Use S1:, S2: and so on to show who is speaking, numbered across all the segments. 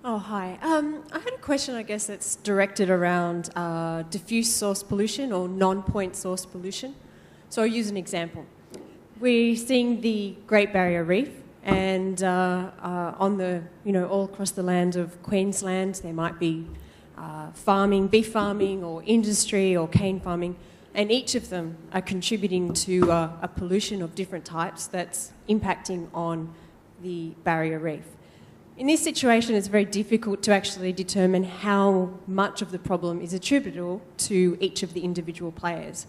S1: Oh, hi. I had a question, I guess, that's directed around diffuse source pollution or non-point source pollution. So I'll use an example. We're seeing the Great Barrier Reef, and on the, all across the land of Queensland, there might be farming, beef farming, or industry, or cane farming, and each of them are contributing to a pollution of different types that's impacting on the barrier reef. In this situation, it's very difficult to actually determine how much of the problem is attributable to each of the individual players.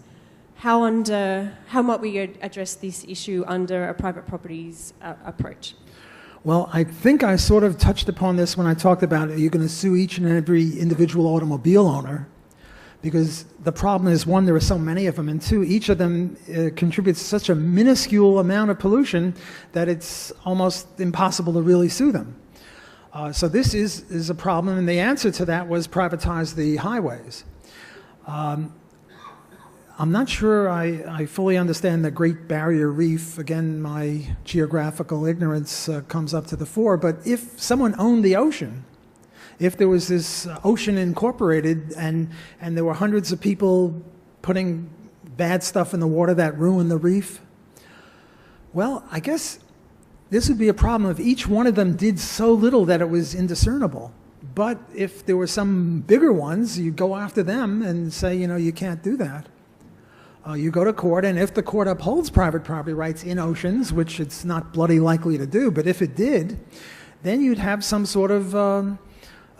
S1: How might we address this issue under a private properties approach?
S2: Well, I think I sort of touched upon this when I talked about it. You're going to sue each and every individual automobile owner because the problem is, one, there are so many of them, and two, each of them contributes such a minuscule amount of pollution that it's almost impossible to really sue them. So this is a problem, and the answer to that was privatize the highways. I'm not sure I fully understand the Great Barrier Reef. Again, my geographical ignorance comes up to the fore, but if someone owned the ocean, if there was this ocean incorporated and there were hundreds of people putting bad stuff in the water that ruined the reef, well, I guess this would be a problem if each one of them did so little that it was indiscernible. But if there were some bigger ones, you go after them and say, you can't do that. You go to court, and if the court upholds private property rights in oceans, which it's not bloody likely to do, but if it did, then you'd have some sort of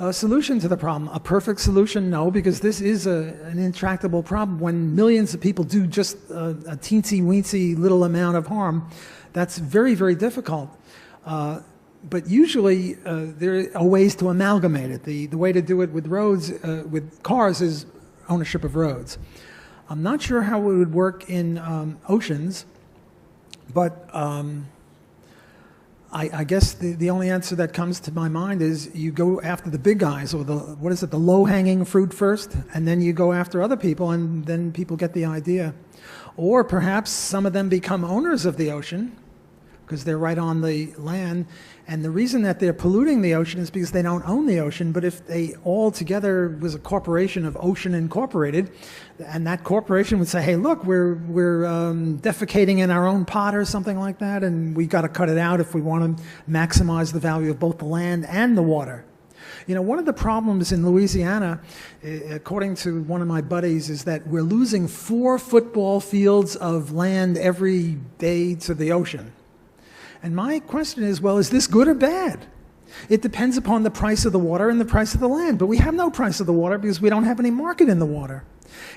S2: a solution to the problem. A perfect solution, no, because this is an intractable problem. When millions of people do just a teensy-weensy little amount of harm, that's very, very difficult. But usually there are ways to amalgamate it. The way to do it with roads, with cars, is ownership of roads. I'm not sure how it would work in oceans, but I guess the only answer that comes to my mind is you go after the big guys, or the low-hanging fruit first, and then you go after other people, and then people get the idea. Or perhaps some of them become owners of the ocean, because they're right on the land, and the reason that they're polluting the ocean is because they don't own the ocean. But if they all together was a corporation of Ocean Incorporated, and that corporation would say, hey, look, we're defecating in our own pot or something like that, and we got to cut it out if we want to maximize the value of both the land and the water. One of the problems in Louisiana, according to one of my buddies, is that we're losing 4 football fields of land every day to the ocean. And my question is, well, is this good or bad? It depends upon the price of the water and the price of the land. But we have no price of the water because we don't have any market in the water.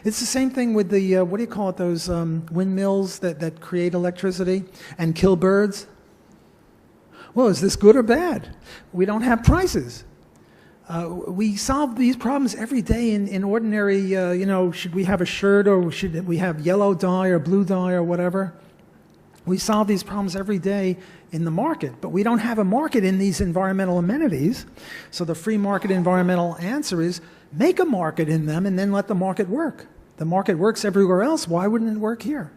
S2: It's the same thing with the, what do you call it, those windmills that create electricity and kill birds? Well, is this good or bad? We don't have prices. We solve these problems every day in ordinary, should we have a shirt, or should we have yellow dye or blue dye or whatever? We solve these problems every day in the market, but we don't have a market in these environmental amenities. So the free market environmental answer is make a market in them and then let the market work. The market works everywhere else. Why wouldn't it work here?